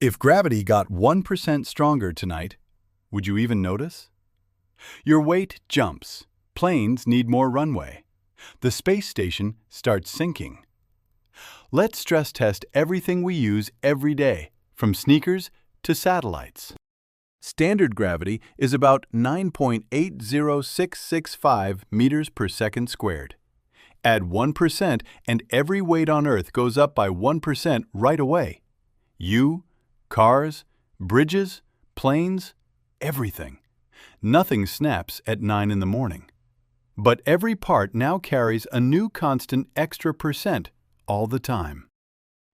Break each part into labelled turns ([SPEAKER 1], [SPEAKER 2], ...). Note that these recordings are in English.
[SPEAKER 1] If gravity got 1% stronger tonight, would you even notice? Your weight jumps. Planes need more runway. The space station starts sinking. Let's stress test everything we use every day, from sneakers to satellites. Standard gravity is about 9.80665 meters per second squared. Add 1% and every weight on Earth goes up by 1% right away. You, cars, bridges, planes, everything. Nothing snaps at 9 in the morning. But every part now carries a new constant extra percent all the time.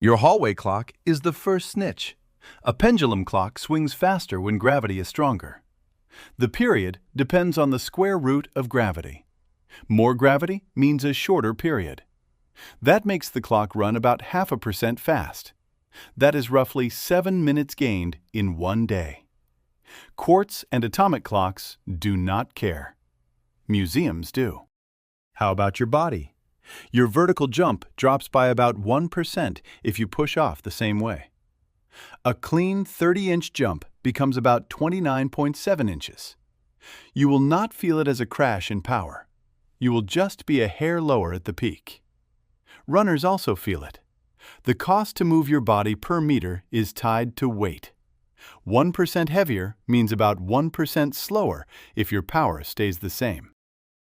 [SPEAKER 1] Your hallway clock is the first snitch. A pendulum clock swings faster when gravity is stronger. The period depends on the square root of gravity. More gravity means a shorter period. That makes the clock run about 0.5% fast. That is roughly 7 minutes gained in one day. Quartz and atomic clocks do not care. Museums do. How about your body? Your vertical jump drops by about 1% if you push off the same way. A clean 30-inch jump becomes about 29.7 inches. You will not feel it as a crash in power. You will just be a hair lower at the peak. Runners also feel it. The cost to move your body per meter is tied to weight. 1% heavier means about 1% slower if your power stays the same.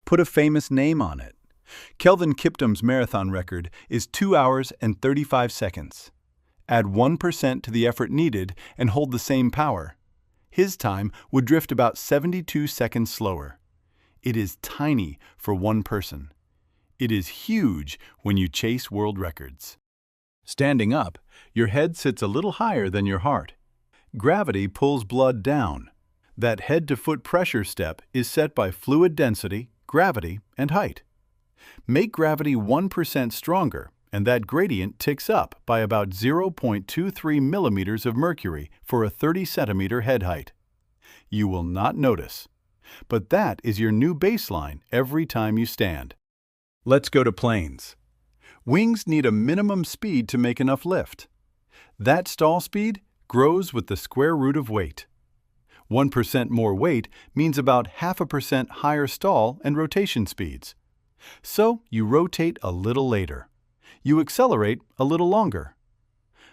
[SPEAKER 1] Put a famous name on it. Kelvin Kiptum's marathon record is 2 hours and 35 seconds. Add 1% to the effort needed and hold the same power. His time would drift about 72 seconds slower. It is tiny for one person. It is huge when you chase world records. Standing up, your head sits a little higher than your heart. Gravity pulls blood down. That head-to-foot pressure step is set by fluid density, gravity, and height. Make gravity 1% stronger, and that gradient ticks up by about 0.23 millimeters of mercury for a 30-centimeter head height. You will not notice. But that is your new baseline every time you stand. Let's go to planes. Wings need a minimum speed to make enough lift. That stall speed grows with the square root of weight. 1% more weight means about 0.5% higher stall and rotation speeds. So you rotate a little later. You accelerate a little longer.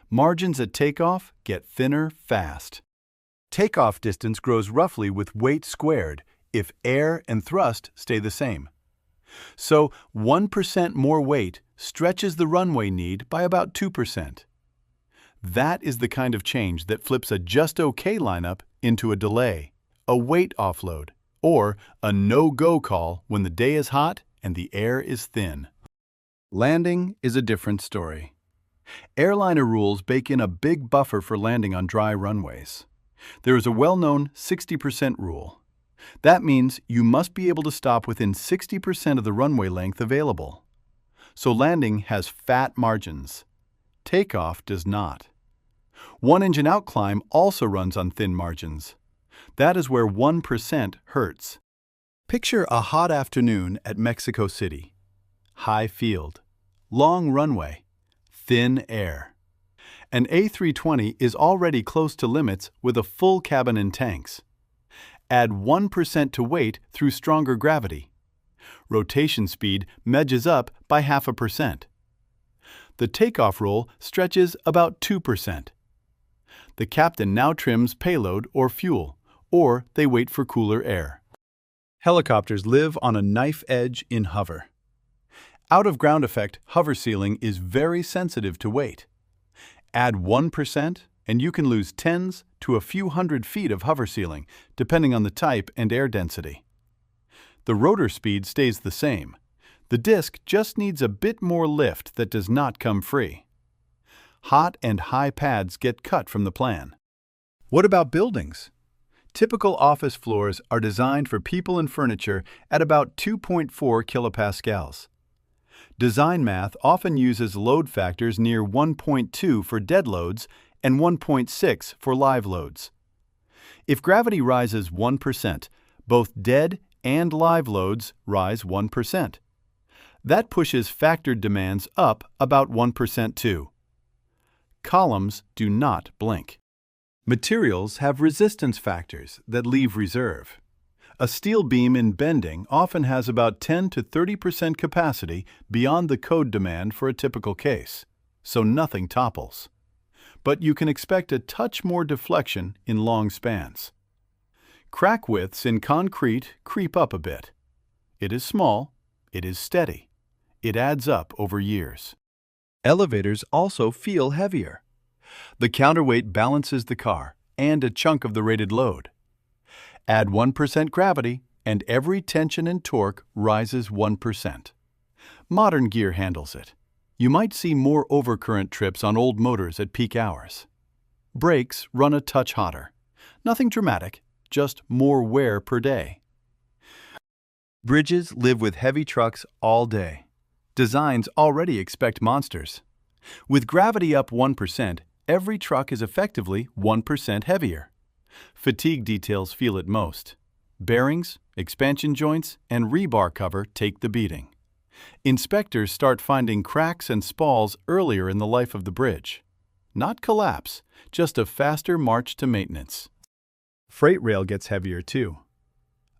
[SPEAKER 1] Margins at takeoff get thinner fast. Takeoff distance grows roughly with weight squared if air and thrust stay the same. So 1% more weight stretches the runway need by about 2%. That is the kind of change that flips a just okay lineup into a delay, a weight offload, or a no-go call when the day is hot and the air is thin. Landing is a different story. Airliner rules bake in a big buffer for landing on dry runways. There is a well-known 60% rule. That means you must be able to stop within 60% of the runway length available. So landing has fat margins. Takeoff does not. One-engine outclimb also runs on thin margins. That is where 1% hurts. Picture a hot afternoon at Mexico City. High field, long runway, thin air. An A320 is already close to limits with a full cabin and tanks. Add 1% to weight through stronger gravity. Rotation speed medges up by 0.5%. The takeoff roll stretches about 2%. The captain now trims payload or fuel, or they wait for cooler air. Helicopters live on a knife edge in hover. Out-of-ground effect hover ceiling is very sensitive to weight. Add 1% and you can lose tens to a few hundred feet of hover ceiling, depending on the type and air density. The rotor speed stays the same. The disc just needs a bit more lift that does not come free. Hot and high pads get cut from the plan. What about buildings? Typical office floors are designed for people and furniture at about 2.4 kilopascals. Design math often uses load factors near 1.2 for dead loads and 1.6 for live loads. If gravity rises 1%, both dead and live loads rise 1%. That pushes factored demands up about 1% too. Columns do not blink. Materials have resistance factors that leave reserve. A steel beam in bending often has about 10 to 30% capacity beyond the code demand for a typical case, so nothing topples. But you can expect a touch more deflection in long spans. Crack widths in concrete creep up a bit. It is small, it is steady. It adds up over years. Elevators also feel heavier. The counterweight balances the car and a chunk of the rated load. Add 1% gravity, and every tension and torque rises 1%. Modern gear handles it. You might see more overcurrent trips on old motors at peak hours. Brakes run a touch hotter. Nothing dramatic, just more wear per day. Bridges live with heavy trucks all day. Designs already expect monsters. With gravity up 1%, every truck is effectively 1% heavier. Fatigue details feel it most. Bearings, expansion joints, and rebar cover take the beating. Inspectors start finding cracks and spalls earlier in the life of the bridge. Not collapse, just a faster march to maintenance. Freight rail gets heavier too.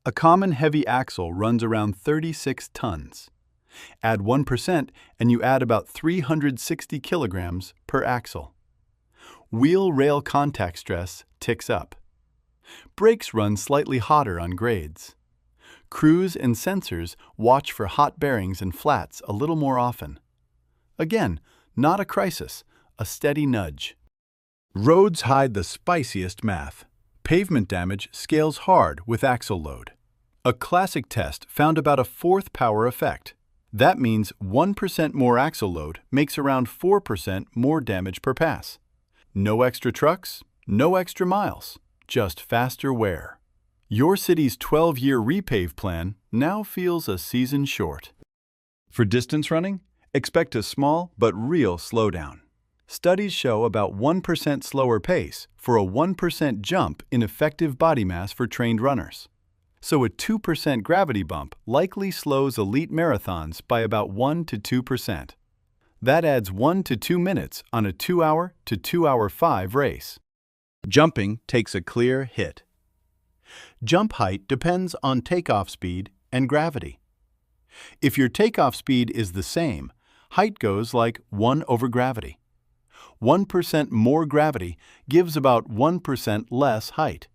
[SPEAKER 1] A common heavy axle runs around 36 tons. Add 1% and you add about 360 kilograms per axle. Wheel-rail contact stress ticks up. Brakes run slightly hotter on grades. Crews and sensors watch for hot bearings and flats a little more often. Again, not a crisis, a steady nudge. Roads hide the spiciest math. Pavement damage scales hard with axle load. A classic test found about a fourth power effect. That means 1% more axle load makes around 4% more damage per pass. No extra trucks, no extra miles, just faster wear. Your city's 12-year repave plan now feels a season short. For distance running, expect a small but real slowdown. Studies show about 1% slower pace for a 1% jump in effective body mass for trained runners. So a 2% gravity bump likely slows elite marathons by about 1 to 2%. That adds 1 to 2 minutes on a 2-hour to 2-hour 5 race. Jumping takes a clear hit. Jump height depends on takeoff speed and gravity. If your takeoff speed is the same, height goes like 1 over gravity. 1% more gravity gives about 1% less height.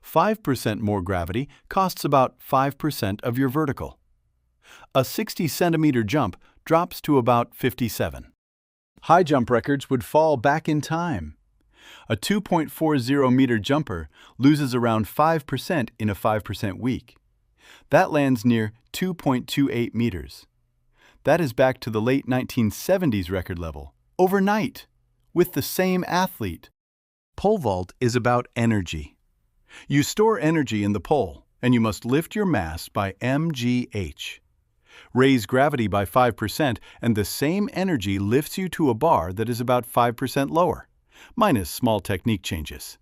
[SPEAKER 1] 5% more gravity costs about 5% of your vertical. A 60-centimeter jump drops to about 57. High jump records would fall back in time. A 2.40-meter jumper loses around 5% in a 5% week. That lands near 2.28 meters. That is back to the late 1970s record level, overnight, with the same athlete. Pole vault is about energy. You store energy in the pole, and you must lift your mass by mgh. Raise gravity by 5%, and the same energy lifts you to a bar that is about 5% lower, minus small technique changes.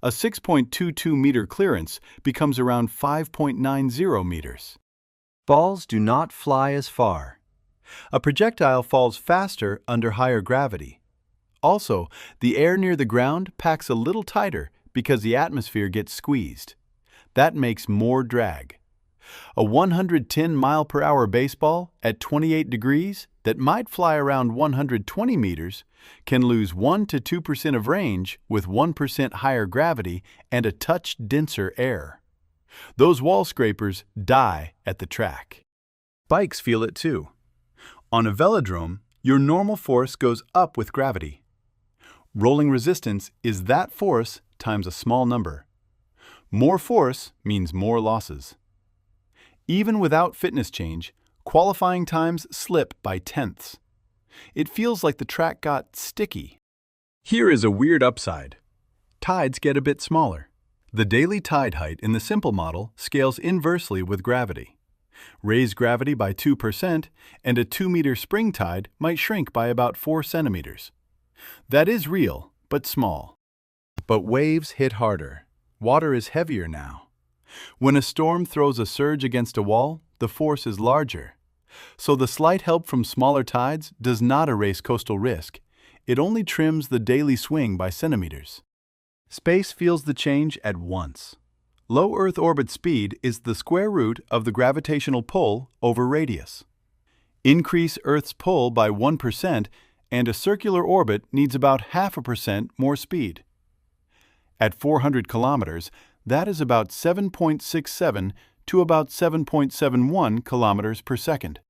[SPEAKER 1] A 6.22-meter clearance becomes around 5.90 meters. Balls do not fly as far. A projectile falls faster under higher gravity. Also, the air near the ground packs a little tighter because the atmosphere gets squeezed. That makes more drag. A 110-mile-per-hour baseball at 28 degrees that might fly around 120 meters can lose 1 to 2% of range with 1% higher gravity and a touch denser air. Those wall scrapers die at the track. Bikes feel it too. On a velodrome, your normal force goes up with gravity. Rolling resistance is that force times a small number. More force means more losses. Even without fitness change, qualifying times slip by tenths. It feels like the track got sticky. Here is a weird upside. Tides get a bit smaller. The daily tide height in the simple model scales inversely with gravity. Raise gravity by 2%, and a 2-meter spring tide might shrink by about 4 centimeters. That is real, but small. But waves hit harder. Water is heavier now. When a storm throws a surge against a wall, the force is larger. So the slight help from smaller tides does not erase coastal risk. It only trims the daily swing by centimeters. Space feels the change at once. Low Earth orbit speed is the square root of the gravitational pull over radius. Increase Earth's pull by 1% and a circular orbit needs about 0.5% more speed. At 400 kilometers, that is about 7.67 to about 7.71 kilometers per second.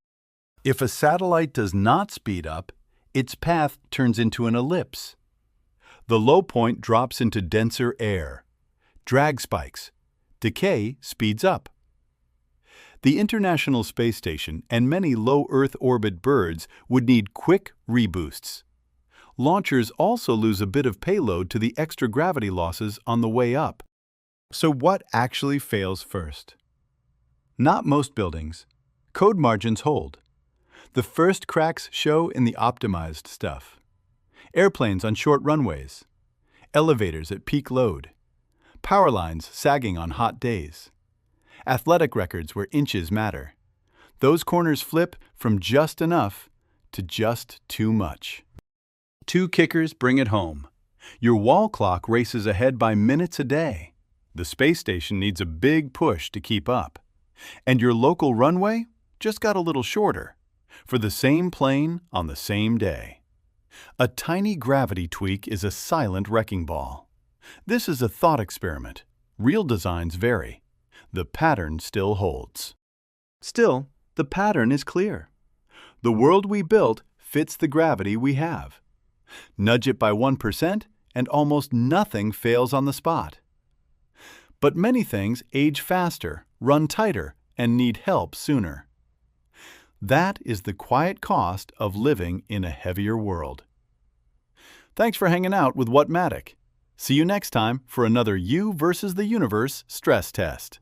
[SPEAKER 1] If a satellite does not speed up, its path turns into an ellipse. The low point drops into denser air. Drag spikes. Decay speeds up. The International Space Station and many low Earth orbit birds would need quick reboosts. Launchers also lose a bit of payload to the extra gravity losses on the way up. So what actually fails first? Not most buildings. Code margins hold. The first cracks show in the optimized stuff. Airplanes on short runways. Elevators at peak load. Power lines sagging on hot days. Athletic records where inches matter. Those corners flip from just enough to just too much. Two kickers bring it home. Your wall clock races ahead by minutes a day. The space station needs a big push to keep up. And your local runway just got a little shorter for the same plane on the same day. A tiny gravity tweak is a silent wrecking ball. This is a thought experiment. Real designs vary. The pattern still holds. Still, the pattern is clear. The world we built fits the gravity we have. Nudge it by 1% and almost nothing fails on the spot. But many things age faster, run tighter, and need help sooner. That is the quiet cost of living in a heavier world. Thanks for hanging out with Whatmatic. See you next time for another You versus the Universe stress test.